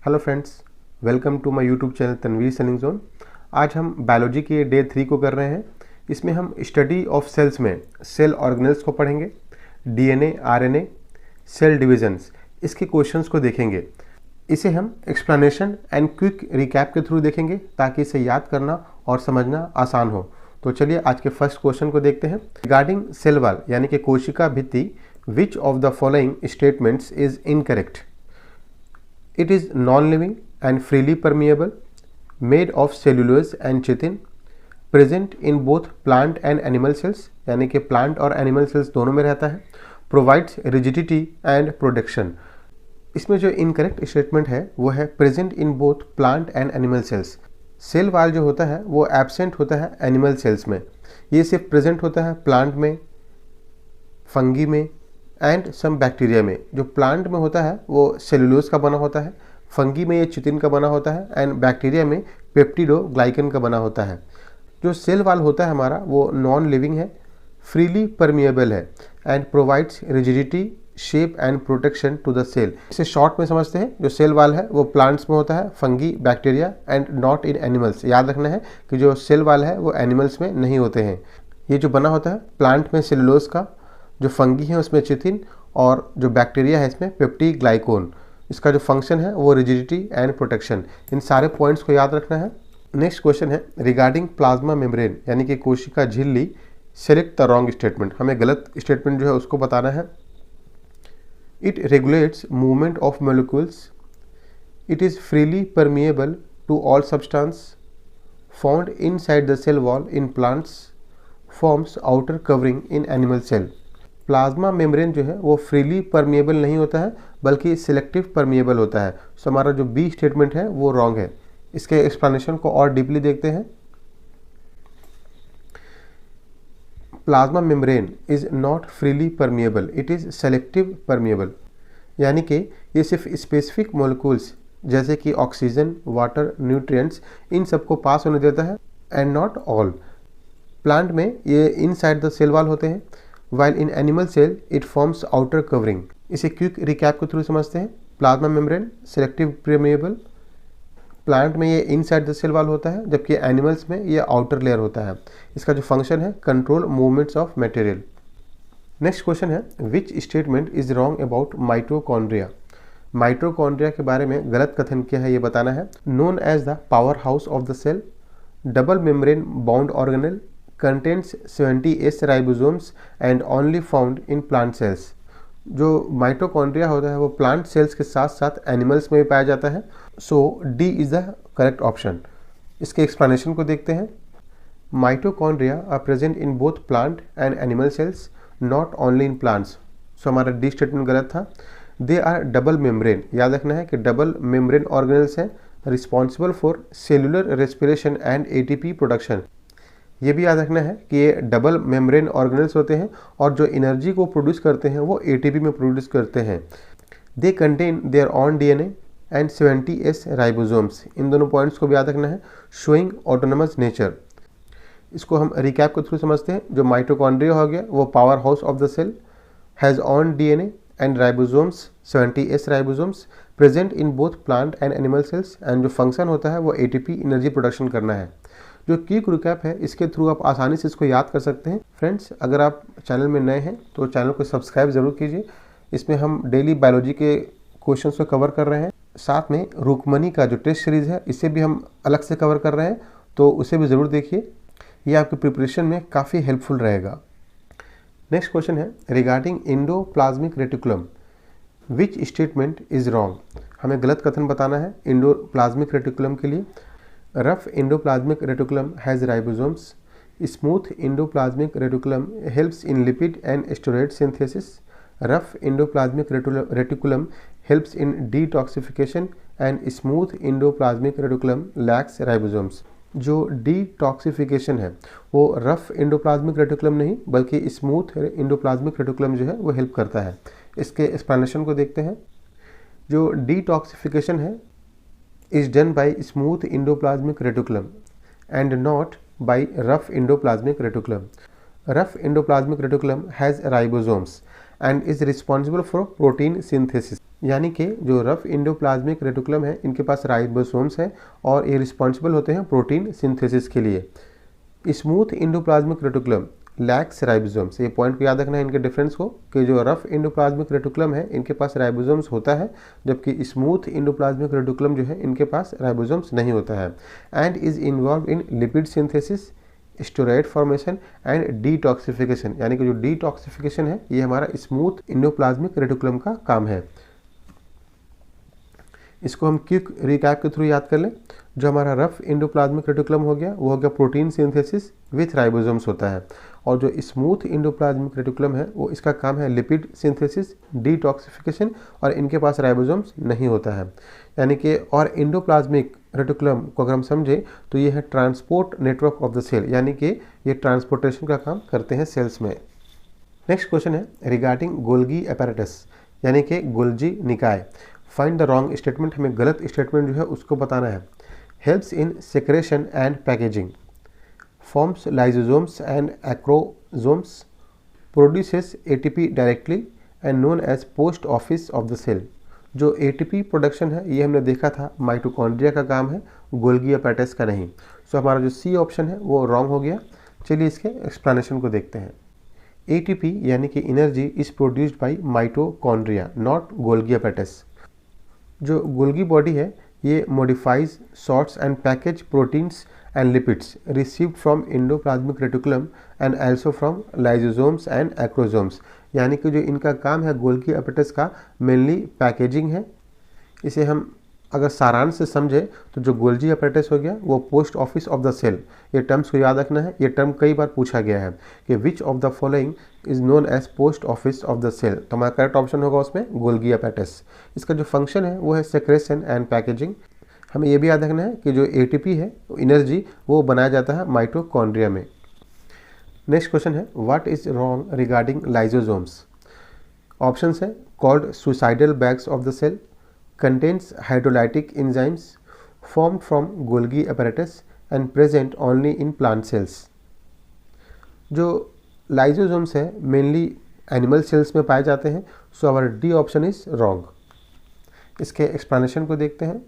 Hello friends, welcome to my YouTube channel Tanveer selling zone. आज हम biology के day 3 को कर रहे हैं। इसमें हम स्टडी ऑफ सेल्स में सेल ऑर्गेनेल्स को पढ़ेंगे, डीएनए, आरएनए, सेल डिविजन्स, इसके क्वेश्चंस को देखेंगे। इसे हम एक्सप्लेनेशन एंड क्विक रिकैप के थ्रू देखेंगे ताकि इसे याद करना और समझना आसान हो। तो चलिए आज के फर्स्ट क्वेश्चन को देखते हैं। रिगार्डिंग सेल वॉल यानी कि कोशिका भित्ति, विच of the following statements is incorrect? It is non-living and freely permeable, made of cellulose and chitin, present in both plant and animal cells, यानी कि plant और animal cells दोनों में रहता है, provides rigidity and protection। इसमें जो incorrect statement है वो है present in both plant and animal cells। Cell wall जो होता है वो absent होता है animal cells में, ये सिर्फ present होता है plant में, फंगी में एंड सम बैक्टीरिया में। जो प्लांट में होता है वो सेलुलोज का बना होता है, फंगी में ये चिटिन का बना होता है एंड बैक्टीरिया में पेप्टिडोग्लाइकन का बना होता है। जो सेल वाल होता है हमारा वो नॉन लिविंग है, फ्रीली परमिएबल है and provides rigidity, shape and protection to the cell. इसे शॉर्ट में समझते हैं। जो सेल वाल है वो प्लांट्स में होता है, fungi, bacteria and not in animals. याद रखना है कि जो सेल वाल है वो एनिमल्स में नहीं होते हैं। ये जो बना होता है प्लांट में सेलुलोज का, जो फंगी है उसमें चिथिन और जो बैक्टीरिया है इसमें पेप्टिग्लाइकोन। इसका जो फंक्शन है वो रिजिडिटी एंड प्रोटेक्शन। इन सारे पॉइंट्स को याद रखना है। नेक्स्ट क्वेश्चन है रिगार्डिंग प्लाज्मा मेम्ब्रेन यानी कि कोशिका झिल्ली, सेलेक्ट द रॉन्ग स्टेटमेंट। हमें गलत स्टेटमेंट जो है उसको बताना है। It regulates movement of molecules, it is freely permeable to all substance, found inside the cell wall in plants, forms outer covering in animal cell. Plasma membrane जो है वो फ्रीली परमिएबल नहीं होता है बल्कि सिलेक्टिव परमिएबल होता है। तो हमारा जो बी स्टेटमेंट है वो रॉन्ग है। इसके एक्सप्लेनेशन को और डीपली देखते हैं। Plasma membrane is not freely permeable, it is selective permeable. यानी कि ये सिर्फ स्पेसिफिक मॉलिक्यूल्स जैसे कि ऑक्सीजन, वाटर, न्यूट्रिएंट्स, इन सबको पास होने देता है एंड नॉट ऑल। प्लांट में ये इनसाइड द सेल वॉल होते हैं, while in animal cell it forms outer covering। इसे क्विक रिकैप के थ्रू समझते हैं। Plasma membrane selective permeable, plant में ये इनसाइड द सेल वॉल होता है जबकि एनिमल्स में ये आउटर लेयर होता है। इसका जो फंक्शन है control movements of material. Next question है which statement is wrong about mitochondria. Mitochondria के बारे में गलत कथन क्या है ये बताना है। Known as the power house of the cell, double membrane bound organelle, contains 70S ribosomes and only found in plant cells. जो माइटोकॉन्ड्रिया होता है वो प्लांट सेल्स के साथ साथ एनिमल्स में भी पाया जाता है। So D is the correct option. इसके एक्सप्लेनेशन को देखते हैं। Mitochondria are present in both plant and animal cells, not only in plants. So हमारा डी स्टेटमेंट गलत था। They are double membrane. याद रखना है कि डबल मेम्ब्रेन ऑर्गेनेल्स हैं, responsible for cellular respiration and ATP production. ये भी याद रखना है कि ये डबल मेम्ब्रेन ऑर्गेनेल्स होते हैं और जो एनर्जी को प्रोड्यूस करते हैं वो एटीपी में प्रोड्यूस करते हैं। They contain their own DNA and 70S ribosomes. इन दोनों पॉइंट्स को भी याद रखना है। Showing autonomous nature. इसको हम रिकैप के थ्रू समझते हैं। जो माइटोकॉन्ड्रिया हो गया वो power house of the cell, has own DNA and ribosomes, 70S ribosomes, present in both plant and animal cells and जो फंक्शन होता है वो एटीपी एनर्जी प्रोडक्शन करना है। जो क्विक रिकैप है इसके थ्रू आप आसानी से इसको याद कर सकते हैं। फ्रेंड्स, अगर आप चैनल में नए हैं तो चैनल को सब्सक्राइब ज़रूर कीजिए। इसमें हम डेली बायोलॉजी के क्वेश्चंस को कवर कर रहे हैं। साथ में रुक्मणी का जो टेस्ट सीरीज़ है इसे भी हम अलग से कवर कर रहे हैं, तो उसे भी ज़रूर देखिए। ये आपके प्रिपरेशन में काफ़ी हेल्पफुल रहेगा। नेक्स्ट क्वेश्चन है regarding endoplasmic reticulum, which statement is wrong. हमें गलत कथन बताना है इंडोप्लाज्मिक रेटिकुलम के लिए। Rough endoplasmic reticulum has ribosomes. Smooth endoplasmic reticulum helps in lipid and steroid synthesis. Rough endoplasmic reticulum helps in detoxification and smooth endoplasmic reticulum lacks ribosomes. जो detoxification है वो रफ एंडोप्लाज्मिक रेटिकुलम नहीं बल्कि smooth endoplasmic reticulum जो है वो help करता है। इसके एक्सप्लेनेशन को देखते हैं। जो detoxification है is done by smooth endoplasmic reticulum and not by rough endoplasmic reticulum. Rough endoplasmic reticulum has ribosomes and is responsible for protein synthesis. यानी कि जो रफ एंडोप्लाज्मिक रेटिकुलम है इनके पास राइबोसोम्स है और ये रिस्पॉन्सिबल होते हैं प्रोटीन सिंथेसिस के लिए। Smooth endoplasmic reticulum lakhs ribosomes. ये पॉइंट को याद रखना है इनके डिफरेंस को, कि जो रफ एंडोप्लाज्मिक रेटिकुलम है इनके पास राइबोसोम्स होता है, जबकि स्मूथ एंडोप्लाज्मिक रेटिकुलम जो है इनके पास राइबोसोम्स नहीं होता है। And is involve in lipid synthesis, steroid formation and detoxification. यानी कि जो डिटॉक्सिफिकेशन है ये हमारा स्मूथ एंडोप्लाज्मिक रेटिकुलम का काम है। इसको हम क्विक रिकैप के थ्रू याद कर लें। जो हमारा रफ एंडोप्लाज्मिक रेटिकुलम हो गया वो हो गया प्रोटीन सिंथेसिस विथ राइबोसोम्स होता है, और जो स्मूथ एंडोप्लाज्मिक रेटिकुलम है वो इसका काम है लिपिड सिंथेसिस, डिटॉक्सिफिकेशन, और इनके पास राइबोसोम्स नहीं होता है। यानी कि और एंडोप्लाज्मिक रेटिकुलम को अगर हम समझे तो ये है transport network of the cell, यानी कि ये ट्रांसपोर्टेशन का काम करते हैं सेल्स में। नेक्स्ट क्वेश्चन है रिगार्डिंग गोल्गी अपैरेटस, यानी कि गोल्जी निकाय। फाइंड द रॉन्ग स्टेटमेंट, हमें गलत स्टेटमेंट जो है उसको बताना है। Helps in secretion and packaging, forms lysosomes and acrosomes, produces ATP directly and known as post office of the cell. जो एटीपी प्रोडक्शन है ये हमने देखा था माइटोकॉन्ड्रिया का काम है, गोल्गी अपैरेटस का नहीं। सो हमारा जो सी ऑप्शन है वो रॉन्ग हो गया। चलिए इसके एक्सप्लेनेशन को देखते हैं। एटीपी यानी कि energy is produced by mitochondria, not Golgi apparatus. जो गोल्गी बॉडी है ये modifies, sorts and package proteins and lipids received from endoplasmic reticulum and also from lysosomes and acrosomes. यानी कि जो इनका काम है गोल्गी अपैरेटस का मेनली पैकेजिंग है। इसे हम अगर सारांश से समझे तो जो गोल्गी अपैरेटस हो गया वो post office of the cell. ये टर्म्स को याद रखना है, ये टर्म कई बार पूछा गया है कि which of the following is known as post office of the cell. तो हमारा करेक्ट ऑप्शन होगा उसमें गोल्गी अपैरेटस। इसका जो फंक्शन है वो है सेक्रेशन एंड पैकेजिंग। हमें ये भी याद रखना है कि जो एटीपी है एनर्जी वो बनाया जाता है माइटोकॉन्ड्रिया में। नेक्स्ट क्वेश्चन है what is wrong regarding lysosomes. Option है called suicidal bags of the cell, contains hydrolytic enzymes formed from Golgi apparatus and present only in plant cells। जो लाइसोसोम्स है मेनली एनिमल सेल्स में पाए जाते हैं, so our D option is wrong. इसके explanation को देखते हैं।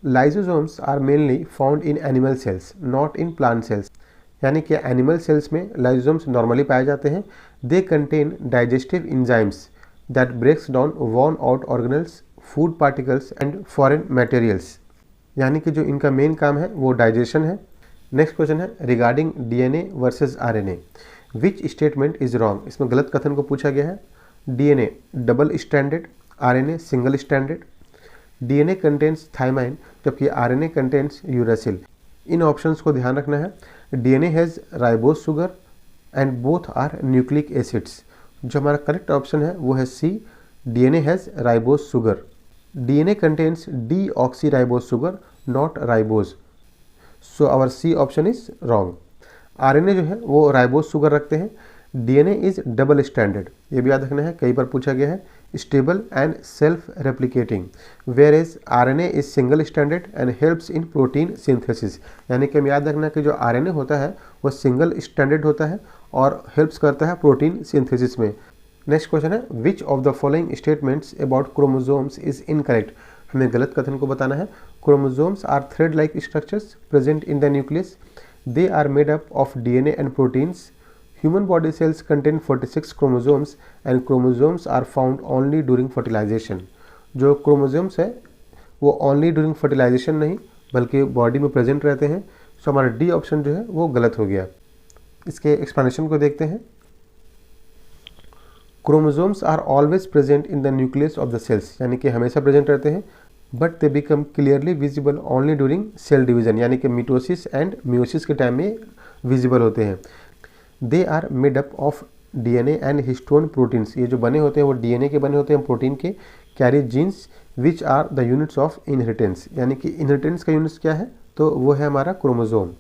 Lysosomes are mainly found in animal cells not in plant cells. यानी कि एनिमल सेल्स में लाइसोसोम्स नॉर्मली पाए जाते हैं। They contain digestive enzymes that breaks down worn out organelles, food particles and foreign materials. यानी कि जो इनका मेन काम है वो डाइजेशन है। नेक्स्ट क्वेश्चन है regarding DNA versus RNA, which statement is wrong. इसमें गलत कथन को पूछा गया है। DNA double stranded, RNA single stranded. DNA contains thymine जबकि आरएनए कंटेन्स यूरासिल। इन ऑप्शंस को ध्यान रखना है। DNA has ribose sugar and both are nucleic acids. जो हमारा करेक्ट ऑप्शन है वो है C, DNA has ribose sugar. DNA contains deoxyribose sugar, not ribose. So our C option is wrong. RNA जो है वो राइबोस शुगर रखते हैं। DNA is डबल स्टैंडर्ड, ये भी याद रखना है, कई बार पूछा गया है। Stable and self replicating, whereas RNA is single stranded and helps in protein synthesis. यानी कि हम याद रखना कि जो RNA होता है वो सिंगल स्टैंडर्ड होता है और हेल्प्स करता है प्रोटीन सिंथेसिस में। नेक्स्ट क्वेश्चन है which of the following statements about chromosomes is incorrect. हमें गलत कथन को बताना है। Chromosomes are thread like structures present in the nucleus, they are made up of DNA and proteins. Human body cells contain 46 chromosomes and chromosomes are found only during fertilization. जो chromosomes है वो only during fertilisation नहीं बल्कि body में present रहते हैं। सो हमारा D option जो है वो गलत हो गया। इसके एक्सप्लेनेशन को देखते हैं। Chromosomes are always present in the nucleus of the cells, यानी कि हमेशा प्रेजेंट रहते हैं, but they become clearly visible only during cell division, यानी कि मिटोसिस एंड मियोसिस के टाइम में विजिबल होते हैं। They are made up of DNA and histone proteins, ये जो बने होते हैं वो डीएनए के बने होते हैं, प्रोटीन के। Carry genes which are the units of inheritance, यानी कि इनहेरिटेंस का यूनिट्स क्या है तो वो है हमारा क्रोमोसोम।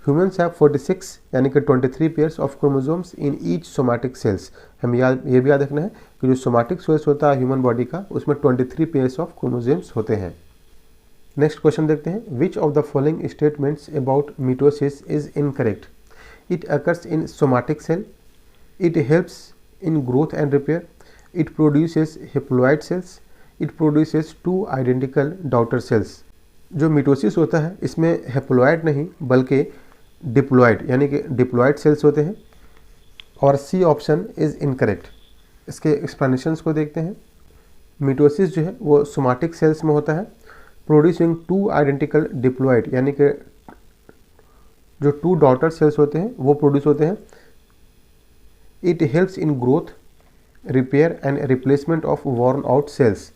ह्यूमन्स हैव 46 यानी कि 23 pairs of chromosomes in each somatic cells. हम ये भी याद रखना है कि जो सोमैटिक सेल्स होता है ह्यूमन बॉडी का उसमें 23 पेयर्स ऑफ क्रोमोसोम्स होते हैं। नेक्स्ट क्वेश्चन देखते हैं। Which of the following statements about mitosis is incorrect. It occurs in somatic cell, it helps in growth and repair, it produces haploid cells, it produces 2 identical daughter cells। जो mitosis होता है इसमें haploid नहीं बल्कि diploid यानी कि diploid sales होते हैं और सी ऑप्शन इज़ इनकरेक्ट। इसके एक्सप्लेनेशंस को देखते हैं। मिटोसिस जो है वो सोमाटिक सेल्स में होता है, प्रोड्यूसिंग 2 आइडेंटिकल डिप्लॉइड यानी कि जो 2 डॉटर सेल्स होते हैं वो प्रोड्यूस होते हैं। It helps in growth, repair and replacement of worn out sales.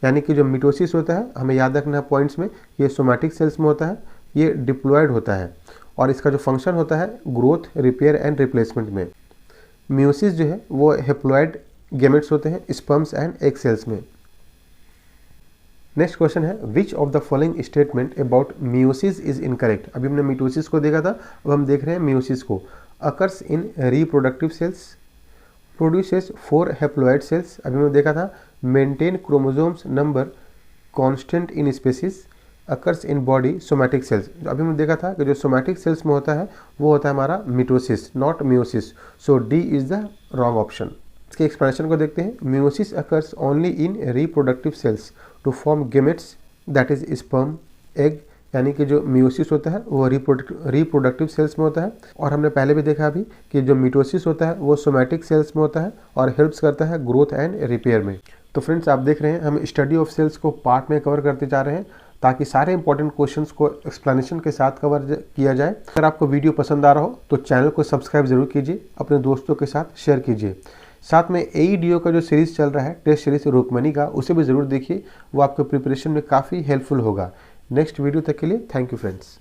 यानी कि जो मिटोसिस होता है, हमें याद रखना है पॉइंट्स में, ये सोमैटिक सेल्स में होता है, ये डिप्लॉइड होता है और इसका जो फंक्शन होता है ग्रोथ, रिपेयर एंड रिप्लेसमेंट में। मियोसिस जो है वो हेप्लॉइड गेमेट्स होते हैं स्पर्म्स एंड एग सेल्स में। नेक्स्ट क्वेश्चन है which of the following statement about meiosis is incorrect. अभी हमने मिटोसिस को देखा था, अब हम देख रहे हैं मियोसिस को। Occurs in reproductive cells, produces 4 haploid cells. अभी हमने देखा था maintain chromosomes number constant in species, occurs in body somatic cells. अभी हमने देखा था कि जो सोमैटिक सेल्स में होता है वो होता है हमारा mitosis, not meiosis. So D is the wrong option. इसके एक्सप्लेनेशन को देखते हैं। Meiosis occurs only in reproductive cells to form gametes that is sperm, egg. यानी कि जो मियोसिस होता है वो रिप्रोडक्टिव सेल्स में होता है और हमने पहले भी देखा अभी कि जो मिटोसिस होता है वो सोमैटिक सेल्स में होता है और हेल्प्स करता है ग्रोथ एंड रिपेयर में। तो फ्रेंड्स आप देख रहे हैं हम स्टडी ऑफ सेल्स को पार्ट में कवर करते जा रहे हैं ताकि सारे इंपॉर्टेंट क्वेश्चंस को एक्सप्लेनेशन के साथ कवर किया जाए। अगर आपको वीडियो पसंद आ रहा हो तो चैनल को सब्सक्राइब जरूर कीजिए, अपने दोस्तों के साथ शेयर कीजिए। साथ में AEDO का जो सीरीज़ चल रहा है टेस्ट सीरीज रुक्मणी का, उसे भी ज़रूर देखिए, वो आपके प्रिपरेशन में काफ़ी हेल्पफुल होगा। नेक्स्ट वीडियो तक के लिए थैंक यू फ्रेंड्स।